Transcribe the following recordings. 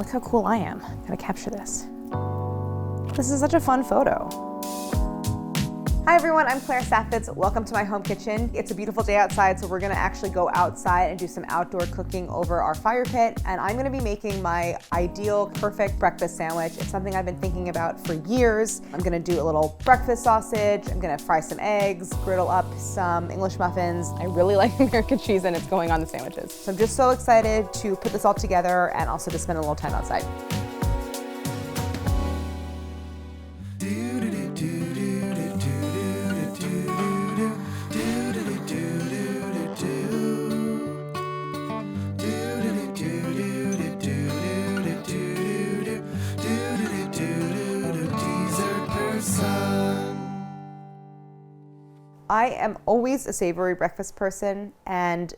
Look how cool I am. Gotta capture this. This is such a fun photo. Hi everyone, I'm Claire Saffitz. Welcome to my home kitchen. It's a beautiful day outside, so we're gonna actually go outside and do some outdoor cooking over our fire pit. And I'm gonna be making my ideal, perfect breakfast sandwich. It's something I've been thinking about for years. I'm gonna do a little breakfast sausage. I'm gonna fry some eggs, griddle up some English muffins. I really like American cheese and it's going on the sandwiches. So I'm just so excited to put this all together and also to spend a little time outside. I am always a savory breakfast person, and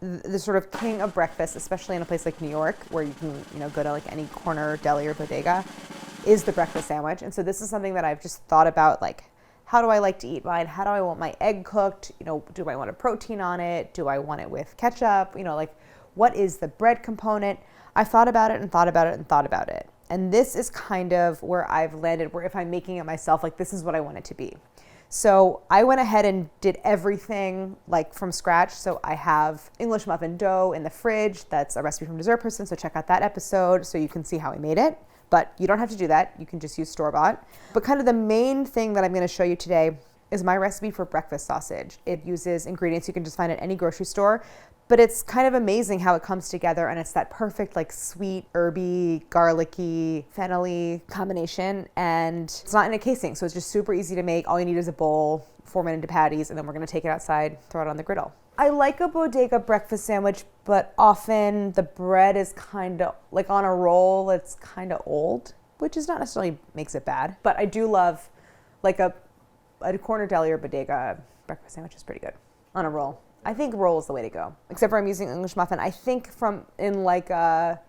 the sort of king of breakfast, especially in a place like New York, where you can, go to like any corner deli or bodega, is the breakfast sandwich. And so this is something that I've just thought about, like, how do I like to eat mine? How do I want my egg cooked? Do I want a protein on it? Do I want it with ketchup? Like, what is the bread component? I thought about it and thought about it and thought about it. And this is kind of where I've landed, where if I'm making it myself, like, this is what I want it to be. So I went ahead and did everything like from scratch. So I have English muffin dough in the fridge. That's a recipe from Dessert Person. So check out that episode so you can see how I made it. But you don't have to do that. You can just use store-bought. But kind of the main thing that I'm going to show you today is my recipe for breakfast sausage. It uses ingredients you can just find at any grocery store. But it's kind of amazing how it comes together, and it's that perfect, like, sweet, herby, garlicky, fennel-y combination, and it's not in a casing, so it's just super easy to make. All you need is a bowl, form it into patties, and then we're gonna take it outside, throw it on the griddle. I like a bodega breakfast sandwich, but often the bread is kind of, like, on a roll, it's kind of old, which is not necessarily makes it bad, but I do love, like, a corner deli or bodega breakfast sandwich is pretty good on a roll. I think roll is the way to go, except for I'm using English muffin. I think in like a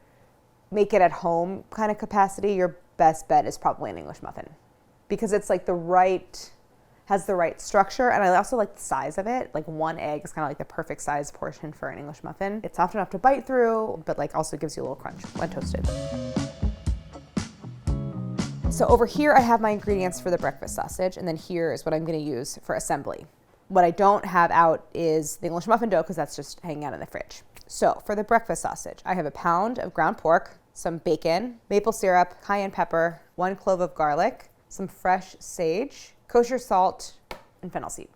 make it at home kind of capacity, your best bet is probably an English muffin because it's like has the right structure. And I also like the size of it. Like one egg is kind of like the perfect size portion for an English muffin. It's soft enough to bite through, but like also gives you a little crunch when toasted. So over here, I have my ingredients for the breakfast sausage. And then here is what I'm going to use for assembly. What I don't have out is the English muffin dough because that's just hanging out in the fridge. So for the breakfast sausage, I have a pound of ground pork, some bacon, maple syrup, cayenne pepper, 1 clove of garlic, some fresh sage, kosher salt, and fennel seed.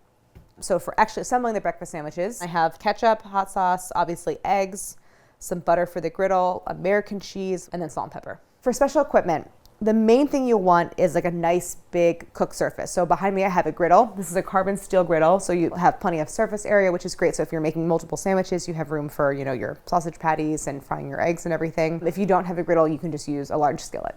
So for actually assembling the breakfast sandwiches, I have ketchup, hot sauce, obviously eggs, some butter for the griddle, American cheese, and then salt and pepper. For special equipment, the main thing you'll want is like a nice big cook surface. So behind me I have a griddle. This is a carbon steel griddle, so you have plenty of surface area, which is great. So if you're making multiple sandwiches, you have room for, your sausage patties and frying your eggs and everything. If you don't have a griddle, you can just use a large skillet.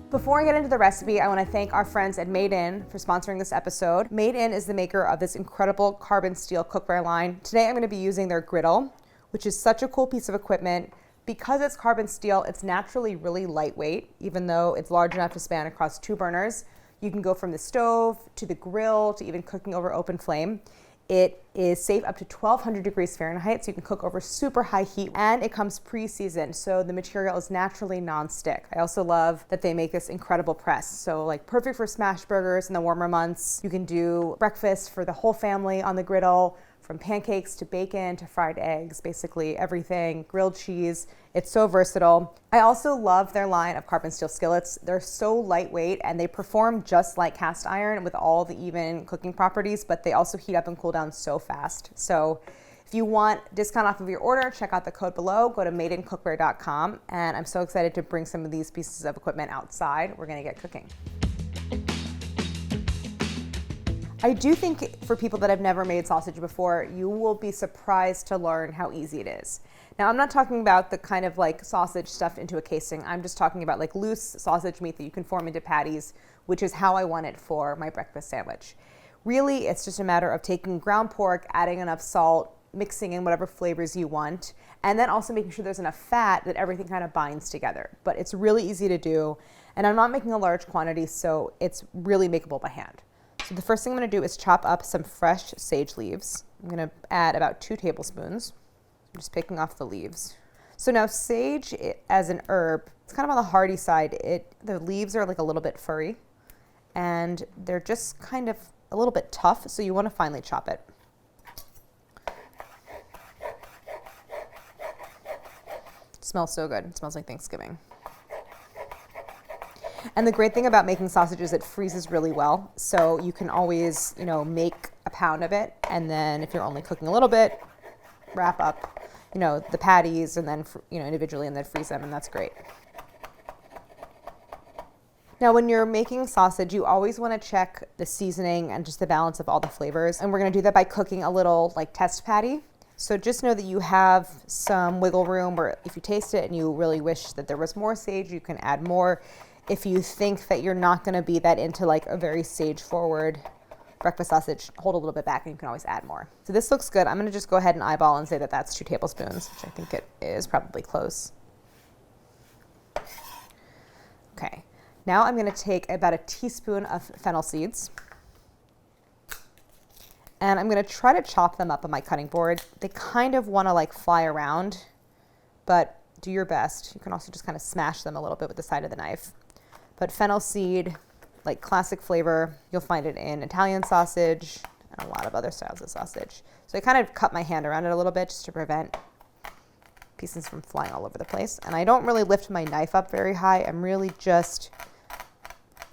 Before I get into the recipe, I want to thank our friends at Made In for sponsoring this episode. Made In is the maker of this incredible carbon steel cookware line. Today I'm going to be using their griddle, which is such a cool piece of equipment. Because it's carbon steel, it's naturally really lightweight, even though it's large enough to span across 2 burners. You can go from the stove to the grill to even cooking over open flame. It is safe up to 1200 degrees Fahrenheit, so you can cook over super high heat, and it comes pre-seasoned, so the material is naturally non-stick. I also love that they make this incredible press, so like perfect for smash burgers in the warmer months. You can do breakfast for the whole family on the griddle, from pancakes to bacon to fried eggs, basically everything, grilled cheese. It's so versatile. I also love their line of carbon steel skillets. They're so lightweight and they perform just like cast iron with all the even cooking properties, but they also heat up and cool down so fast. So if you want discount off of your order, check out the code below. Go to madeincookware.com. And I'm so excited to bring some of these pieces of equipment outside. We're gonna get cooking. I do think for people that have never made sausage before, you will be surprised to learn how easy it is. Now, I'm not talking about the kind of like sausage stuffed into a casing. I'm just talking about like loose sausage meat that you can form into patties, which is how I want it for my breakfast sandwich. Really, it's just a matter of taking ground pork, adding enough salt, mixing in whatever flavors you want, and then also making sure there's enough fat that everything kind of binds together. But it's really easy to do, and I'm not making a large quantity, so it's really makeable by hand. So the first thing I'm going to do is chop up some fresh sage leaves. I'm going to add about 2 tablespoons. I'm just picking off the leaves. So now sage as an herb, it's kind of on the hardy side. The leaves are like a little bit furry and they're just kind of a little bit tough. So you want to finely chop it. It smells so good. It smells like Thanksgiving. And the great thing about making sausage is it freezes really well. So you can always, make a pound of it. And then if you're only cooking a little bit, wrap up, the patties and then, individually and then freeze them. And that's great. Now, when you're making sausage, you always want to check the seasoning and just the balance of all the flavors. And we're going to do that by cooking a little test patty. So just know that you have some wiggle room, or if you taste it and you really wish that there was more sage, you can add more. If you think that you're not going to be that into a very sage forward breakfast sausage, hold a little bit back and you can always add more. So this looks good. I'm going to just go ahead and eyeball and say that that's 2 tablespoons, which I think it is probably close. Okay. Now I'm going to take about a teaspoon of fennel seeds. And I'm going to try to chop them up on my cutting board. They kind of want to fly around, but do your best. You can also just kind of smash them a little bit with the side of the knife. But fennel seed, classic flavor, you'll find it in Italian sausage and a lot of other styles of sausage. So I kind of cut my hand around it a little bit just to prevent pieces from flying all over the place. And I don't really lift my knife up very high. I'm really just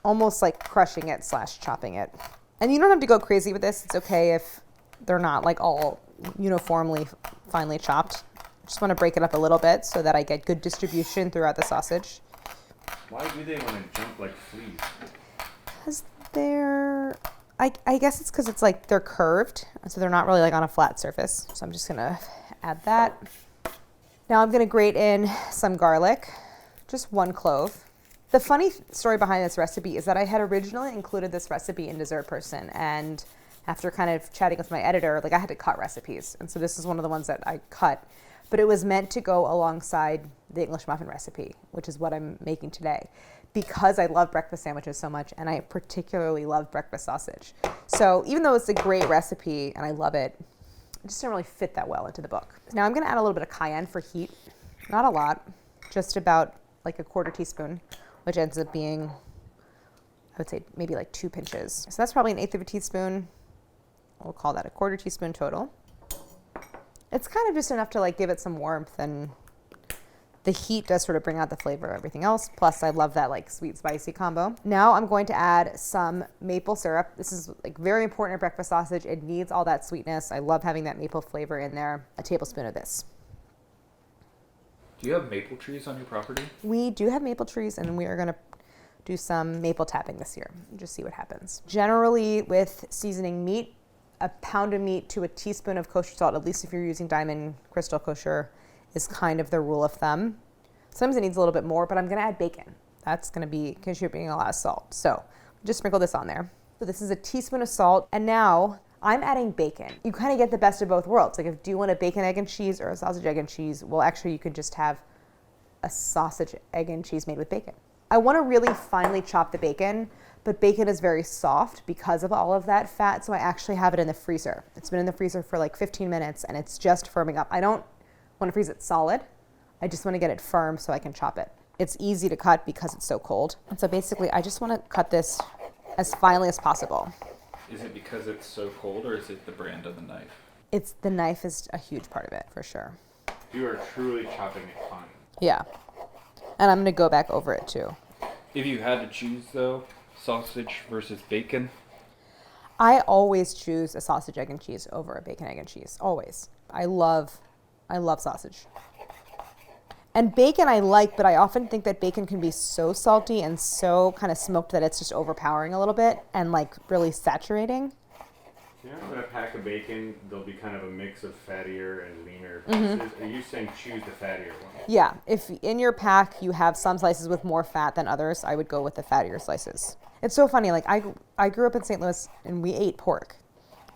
almost crushing it / chopping it. And you don't have to go crazy with this. It's okay if they're not all uniformly finely chopped. I just want to break it up a little bit so that I get good distribution throughout the sausage. Why do they want to jump like fleas? Because I guess it's because it's they're curved, so they're not really on a flat surface. So I'm just gonna add that. Now I'm gonna grate in some garlic, just 1 clove. The funny story behind this recipe is that I had originally included this recipe in Dessert Person, and after kind of chatting with my editor, I had to cut recipes. And so this is one of the ones that I cut, but it was meant to go alongside the English muffin recipe, which is what I'm making today, because I love breakfast sandwiches so much, and I particularly love breakfast sausage. So even though it's a great recipe and I love it, it just didn't really fit that well into the book. Now I'm gonna add a little bit of cayenne for heat. Not a lot, just about a 1/4 teaspoon, which ends up being, I would say, maybe 2 pinches. So that's probably 1/8 of a teaspoon. We'll call that a 1/4 teaspoon total. It's kind of just enough to give it some warmth, and the heat does sort of bring out the flavor of everything else. Plus I love that sweet spicy combo. Now I'm going to add some maple syrup. This is very important in breakfast sausage. It needs all that sweetness. I love having that maple flavor in there. A tablespoon of this. Do you have maple trees on your property? We do have maple trees, and we are going to do some maple tapping this year. Just see what happens. Generally with seasoning meat, a pound of meat to a teaspoon of kosher salt, at least if you're using Diamond Crystal Kosher, is kind of the rule of thumb. Sometimes it needs a little bit more, but I'm gonna add bacon. That's gonna be contributing a lot of salt. So just sprinkle this on there. So this is a teaspoon of salt, and now I'm adding bacon. You kind of get the best of both worlds. Do you want a bacon, egg, and cheese or a sausage, egg, and cheese? Well, actually you could just have a sausage, egg, and cheese made with bacon. I wanna really finely chop the bacon, but bacon is very soft because of all of that fat, so I actually have it in the freezer. It's been in the freezer for 15 minutes, and it's just firming up. I don't want to freeze it solid. I just want to get it firm so I can chop it. It's easy to cut because it's so cold. And so basically I just want to cut this as finely as possible. Is it because it's so cold, or is it the brand of the knife? The knife is a huge part of it, for sure. You are truly chopping it fine. Yeah. And I'm going to go back over it too. If you had to choose though, sausage versus bacon? I always choose a sausage, egg, and cheese over a bacon, egg, and cheese. Always. I love sausage. And bacon I like, but I often think that bacon can be so salty and so kind of smoked that it's just overpowering a little bit and really saturating. With a pack of bacon, there'll be kind of a mix of fattier and leaner pieces. Are you saying choose the fattier one? Yeah. If in your pack you have some slices with more fat than others, I would go with the fattier slices. It's so funny. I grew up in St. Louis and we ate pork.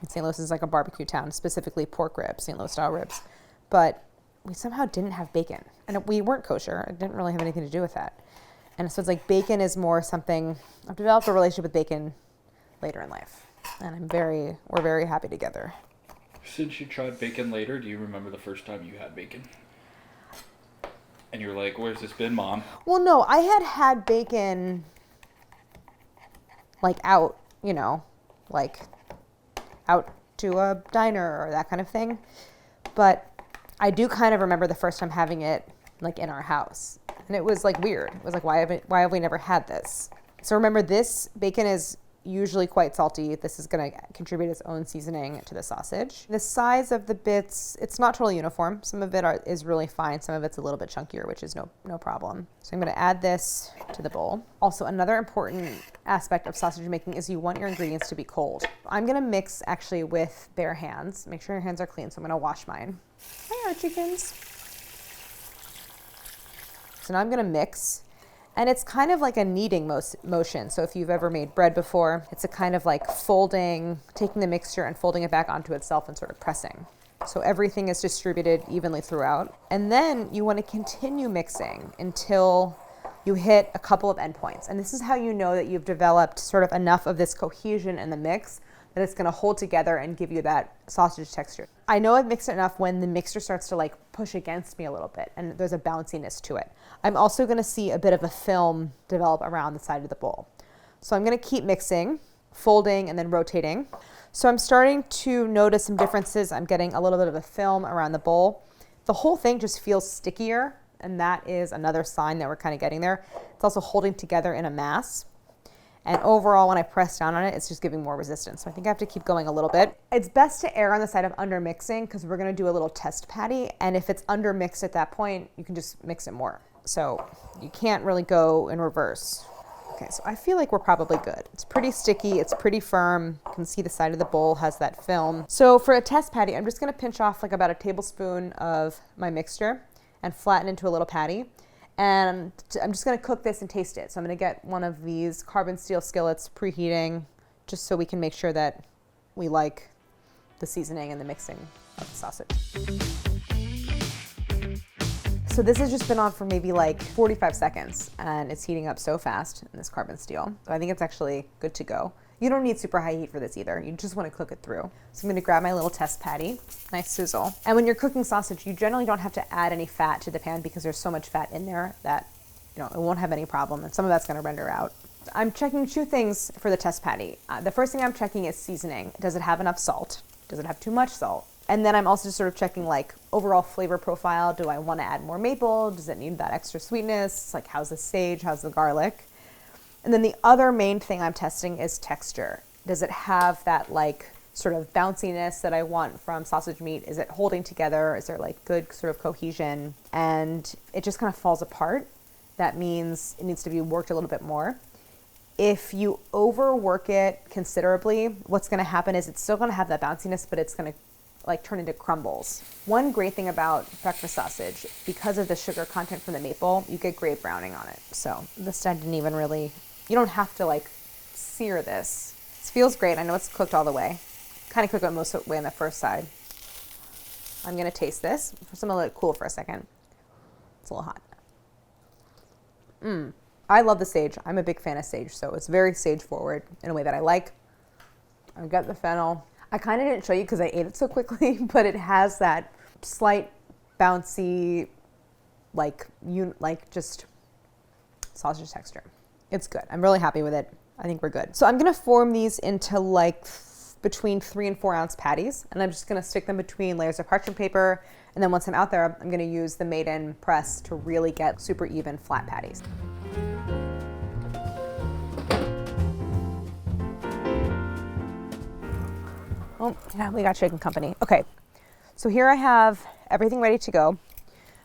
And St. Louis is a barbecue town, specifically pork ribs, St. Louis style ribs. But we somehow didn't have bacon. And we weren't kosher. It didn't really have anything to do with that. And so it's bacon is more something, I've developed a relationship with bacon later in life. And we're very happy together. Since you tried bacon later, do you remember the first time you had bacon? And you're like, where's this been, Mom? Well, no, I had bacon like out, you know, like out to a diner or that kind of thing. But I do kind of remember the first time having it like in our house. And it was like weird. It was like, why have we never had this? So remember, this bacon is usually quite salty. This is going to contribute its own seasoning to the sausage. The size of the bits, it's not totally uniform. Some of it is really fine. Some of it's a little bit chunkier, which is no problem. So I'm going to add this to the bowl. Also, another important aspect of sausage making is you want your ingredients to be cold. I'm going to mix actually with bare hands. Make sure your hands are clean. So I'm going to wash mine. Hi, Archiekins. So now I'm going to mix. And it's kind of like a kneading motion. So if you've ever made bread before, it's a kind of like folding, taking the mixture and folding it back onto itself and sort of pressing. So everything is distributed evenly throughout. And then you want to continue mixing until you hit a couple of endpoints. And this is how you know that you've developed sort of enough of this cohesion in the mix that it's going to hold together and give you that sausage texture. I know I've mixed it enough when the mixture starts to like push against me a little bit and there's a bounciness to it. I'm also going to see a bit of a film develop around the side of the bowl. So I'm going to keep mixing, folding, and then rotating. So I'm starting to notice some differences. I'm getting a little bit of a film around the bowl. The whole thing just feels stickier, and that is another sign that we're kind of getting there. It's also holding together in a mass. And overall, when I press down on it, it's just giving more resistance. So I think I have to keep going a little bit. It's best to err on the side of under mixing because we're going to do a little test patty. And if it's under mixed at that point, you can just mix it more. So you can't really go in reverse. Okay, so I feel like we're probably good. It's pretty sticky. It's pretty firm. You can see the side of the bowl has that film. So for a test patty, I'm just going to pinch off like about a tablespoon of my mixture and flatten into a little patty. And I'm just going to cook this and taste it. So I'm going to get one of these carbon steel skillets preheating just so we can make sure that we like the seasoning and the mixing of the sausage. So this has just been on for maybe like 45 seconds and it's heating up so fast in this carbon steel. So I think it's actually good to go. You don't need super high heat for this either. You just want to cook it through. So I'm going to grab my little test patty, nice sizzle. And when you're cooking sausage, you generally don't have to add any fat to the pan because there's so much fat in there that, you know, it won't have any problem. And some of that's going to render out. I'm checking two things for the test patty. The first thing I'm checking is seasoning. Does it have enough salt? Does it have too much salt? And then I'm also just sort of checking like overall flavor profile. Do I want to add more maple? Does it need that extra sweetness? Like how's the sage? How's the garlic? And then the other main thing I'm testing is texture. Does it have that like sort of bounciness that I want from sausage meat? Is it holding together? Is there like good sort of cohesion? And it just kind of falls apart. That means it needs to be worked a little bit more. If you overwork it considerably, what's going to happen is it's still going to have that bounciness, but it's going to like turn into crumbles. One great thing about breakfast sausage, because of the sugar content from the maple, you get great browning on it. So this I didn't even really, you don't have to like sear this. This feels great. I know it's cooked all the way. Kind of cook it most of the way on the first side. I'm going to taste this. First I'm going to let it cool for a second. It's a little hot. I love the sage. I'm a big fan of sage, so it's very sage forward in a way that I like. I've got the fennel. I kind of didn't show you because I ate it so quickly, but it has that slight bouncy, like just sausage texture. It's good. I'm really happy with it. I think we're good. So I'm going to form these into like between 3 and 4 ounce patties, and I'm just going to stick them between layers of parchment paper. And then once I'm out there, I'm going to use the made-in press to really get super even flat patties. Oh, yeah, we got chicken company. Okay, so here I have everything ready to go.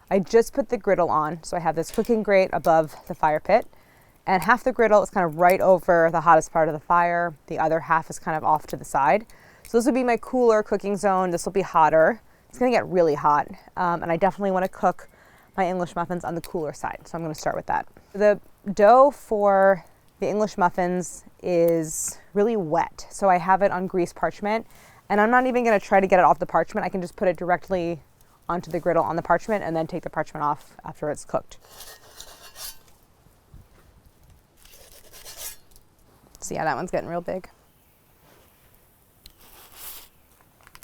I just put the griddle on, so I have this cooking grate above the fire pit, and half the griddle is kind of right over the hottest part of the fire. The other half is kind of off to the side. So this will be my cooler cooking zone. This will be hotter. It's gonna get really hot, and I definitely wanna cook my English muffins on the cooler side, so I'm gonna start with that. The dough for the English muffins is really wet, so I have it on grease parchment, and I'm not even going to try to get it off the parchment. I can just put it directly onto the griddle on the parchment and then take the parchment off after it's cooked. See how that one's getting real big.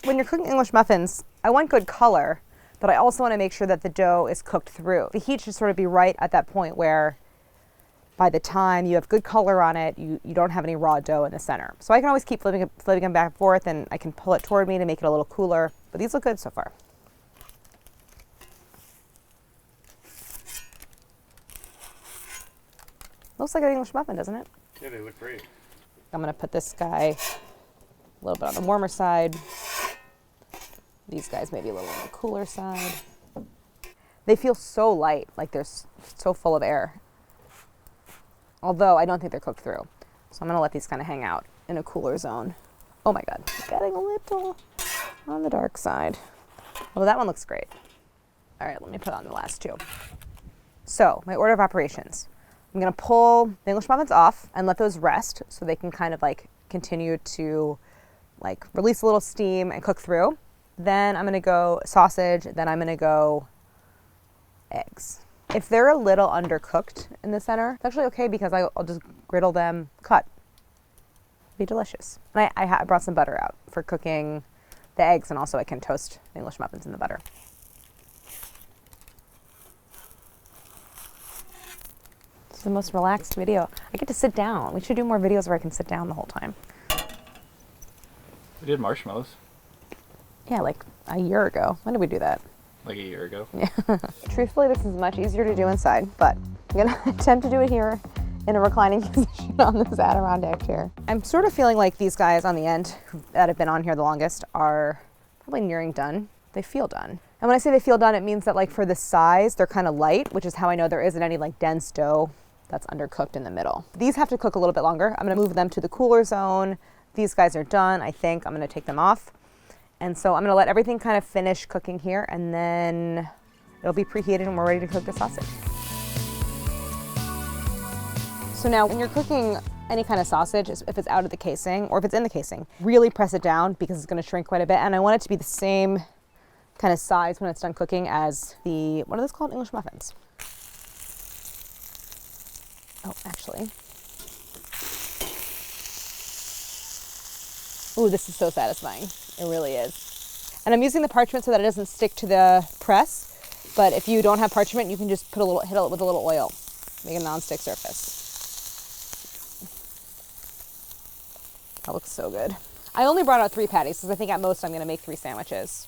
When you're cooking English muffins, I want good color, but I also want to make sure that the dough is cooked through. The heat should sort of be right at that point where by the time you have good color on it, you don't have any raw dough in the center. So I can always keep flipping them back and forth, and I can pull it toward me to make it a little cooler. But these look good so far. Looks like an English muffin, doesn't it? Yeah, they look great. I'm gonna put this guy a little bit on the warmer side. These guys maybe a little on the cooler side. They feel so light, like they're so full of air. Although I don't think they're cooked through. So I'm gonna let these kind of hang out in a cooler zone. Oh my God, getting a little on the dark side. Oh, that one looks great. All right, let me put on the last two. So my order of operations. I'm gonna pull the English muffins off and let those rest so they can kind of like continue to like release a little steam and cook through. Then I'm gonna go sausage, then I'm gonna go eggs. If they're a little undercooked in the center, it's actually okay because I'll just griddle them cut. Be delicious. And I brought some butter out for cooking the eggs, and also I can toast the English muffins in the butter. This is the most relaxed video. I get to sit down. We should do more videos where I can sit down the whole time. We did marshmallows Yeah, like a year ago. When did we do that? like a year ago. Yeah. Truthfully, this is much easier to do inside, but I'm gonna attempt to do it here in a reclining position on this Adirondack chair. I'm sort of feeling like these guys on the end that have been on here the longest are probably nearing done. They feel done. And when I say they feel done, it means that like for the size, they're kind of light, which is how I know there isn't any like dense dough that's undercooked in the middle. These have to cook a little bit longer. I'm gonna move them to the cooler zone. These guys are done, I think. I'm gonna take them off. And so I'm gonna let everything kind of finish cooking here, and then it'll be preheated and we're ready to cook the sausage. So now when you're cooking any kind of sausage, if it's out of the casing or if it's in the casing, really press it down because it's gonna shrink quite a bit. And I want it to be the same kind of size when it's done cooking as the, what are those called? English muffins. Oh, actually. Ooh, this is so satisfying. It really is. And I'm using the parchment so that it doesn't stick to the press. But if you don't have parchment, you can just hit it with a little oil. Make a non-stick surface. That looks so good. I only brought out 3 patties because I think at most I'm gonna make 3 sandwiches.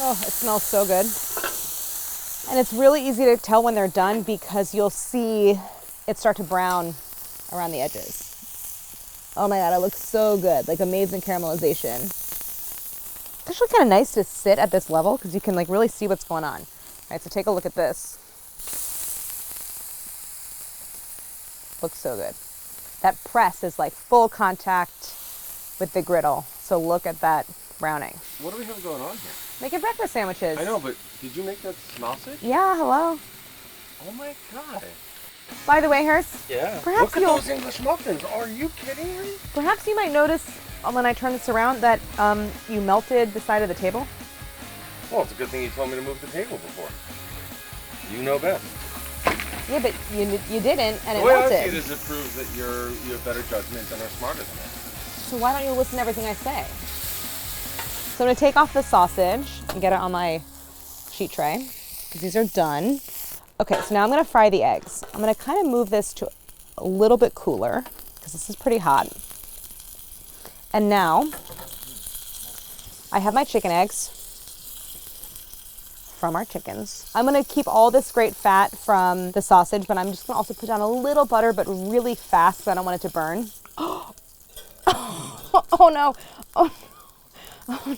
Oh, it smells so good. And it's really easy to tell when they're done because you'll see it start to brown around the edges. Oh my God, it looks so good, like amazing caramelization. It's actually kind of nice to sit at this level because you can like really see what's going on. All right, so take a look at this. Looks so good. That press is like full contact with the griddle. So look at that browning. What do we have going on here? Making breakfast sandwiches. I know, but did you make that sausage? Yeah, hello. Oh my God. By the way, Harris, Yeah. perhaps Look at those English muffins. Are you kidding me? perhaps you might notice when I turn this around that you melted the side of the table. Well, it's a good thing you told me to move the table before. You know best. Yeah, but you didn't, and The it way I see melted. it is it proves that you have better judgment and are smarter than me. So why don't you listen to everything I say? So I'm gonna take off the sausage and get it on my sheet tray because these are done. Okay, so now I'm gonna fry the eggs. I'm gonna kind of move this to a little bit cooler because this is pretty hot. And now I have my chicken eggs from our chickens. I'm gonna keep all this great fat from the sausage, but I'm just gonna also put down a little butter, but really fast because I don't want it to burn. Oh no, oh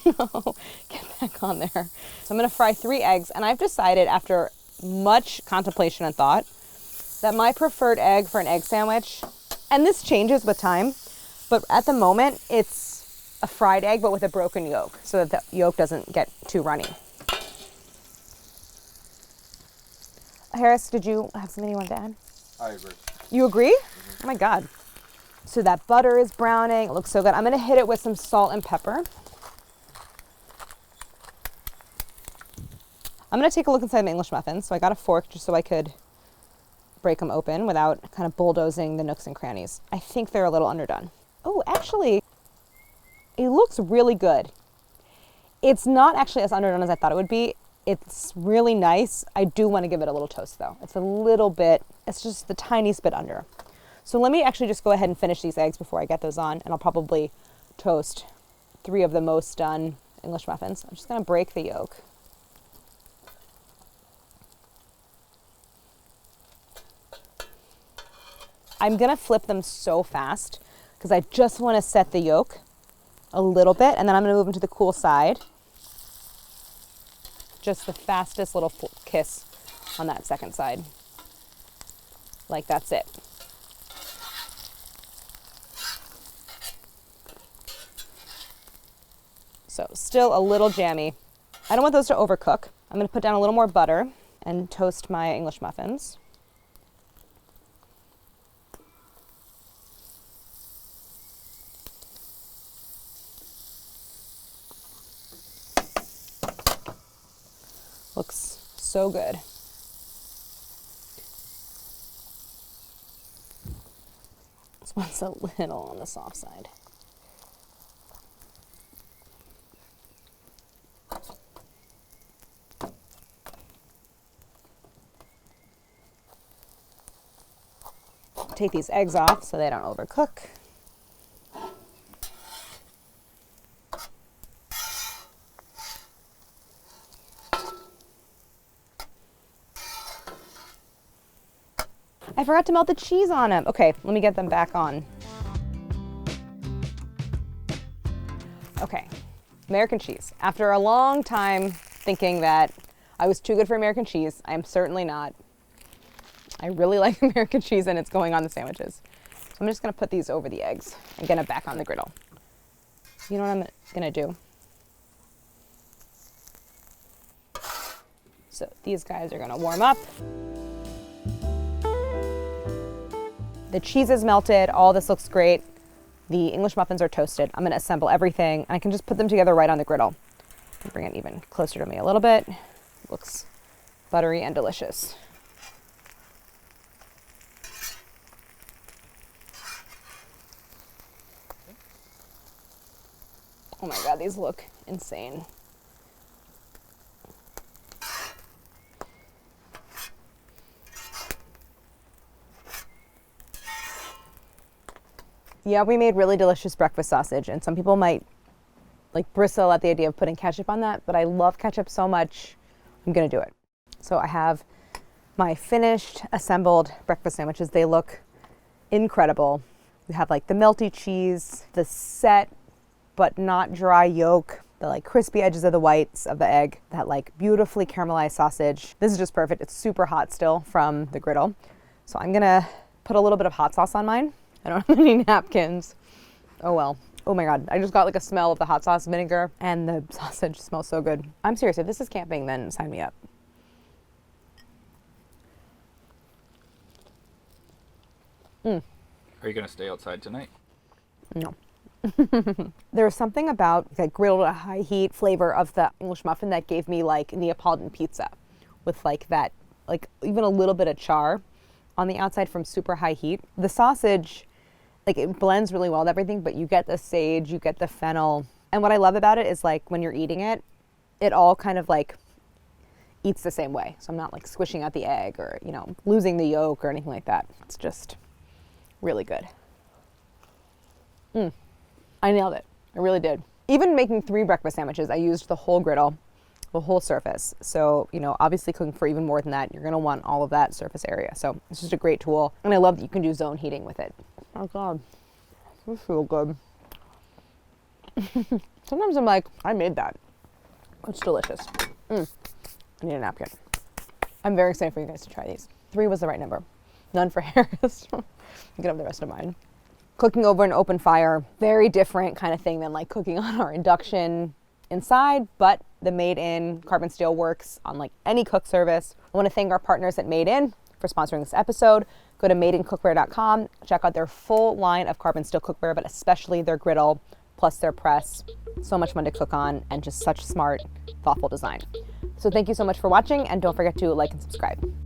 no, get back on there. So I'm gonna fry 3 eggs, and I've decided after much contemplation and thought that my preferred egg for an egg sandwich, and this changes with time, but at the moment it's a fried egg but with a broken yolk so that the yolk doesn't get too runny. Harris, did you have something you wanted to add? I agree. You agree? Oh my God. So that butter is browning. It looks so good. I'm gonna hit it with some salt and pepper. I'm gonna take a look inside my English muffins. So I got a fork just so I could break them open without kind of bulldozing the nooks and crannies. I think they're a little underdone. Oh, actually, it looks really good. It's not actually as underdone as I thought it would be. It's really nice. I do want to give it a little toast though. It's a little bit, it's just the tiniest bit under. So let me actually just go ahead and finish these eggs before I get those on, and I'll probably toast 3 of the most done English muffins. I'm just gonna break the yolk. I'm gonna flip them so fast because I just wanna set the yolk a little bit, and then I'm gonna move them to the cool side. Just the fastest little kiss on that second side. Like that's it. So still a little jammy. I don't want those to overcook. I'm gonna put down a little more butter and toast my English muffins. Looks so good. This one's a little on the soft side. Take these eggs off so they don't overcook. I forgot to melt the cheese on them. Okay, let me get them back on. Okay, American cheese. After a long time thinking that I was too good for American cheese, I am certainly not. I really like American cheese and it's going on the sandwiches. So I'm just gonna put these over the eggs and get them back on the griddle. You know what I'm gonna do? So these guys are gonna warm up. The cheese is melted, all this looks great. The English muffins are toasted. I'm gonna assemble everything and I can just put them together right on the griddle. Bring it even closer to me a little bit. Looks buttery and delicious. Oh my God, these look insane. Yeah, we made really delicious breakfast sausage, and some people might like bristle at the idea of putting ketchup on that, but I love ketchup so much, I'm gonna do it. So I have my finished assembled breakfast sandwiches. They look incredible. We have like the melty cheese, the set but not dry yolk, the like crispy edges of the whites of the egg, that like beautifully caramelized sausage. This is just perfect. It's super hot still from the griddle. So I'm gonna put a little bit of hot sauce on mine. I don't have any napkins. Oh well. Oh my God, I just got like a smell of the hot sauce vinegar and the sausage smells so good. I'm serious, if this is camping, then sign me up. Are you gonna stay outside tonight? No. There's something about the grilled at high heat flavor of the English muffin that gave me like Neapolitan pizza with like that, like even a little bit of char on the outside from super high heat. The sausage, like it blends really well with everything, but you get the sage, you get the fennel. And what I love about it is like when you're eating it, it all kind of like eats the same way. So I'm not like squishing out the egg or, you know, losing the yolk or anything like that. It's just really good. I nailed it. I really did. Even making 3 breakfast sandwiches, I used the whole griddle, the whole surface. So, you know, obviously cooking for even more than that, you're gonna want all of that surface area. So it's just a great tool. And I love that you can do zone heating with it. Oh God, this feels good. Sometimes I'm like, I made that. It's delicious. I need a napkin. I'm very excited for you guys to try these. 3 was the right number. None for Harris. You can have the rest of mine. Cooking over an open fire, very different kind of thing than like cooking on our induction inside, but the Made In carbon steel works on like any cook service. I want to thank our partners at Made In for sponsoring this episode. Go to madeincookware.com, check out their full line of carbon steel cookware, but especially their griddle plus their press. So much fun to cook on and just such smart, thoughtful design. So thank you so much for watching, and don't forget to like and subscribe.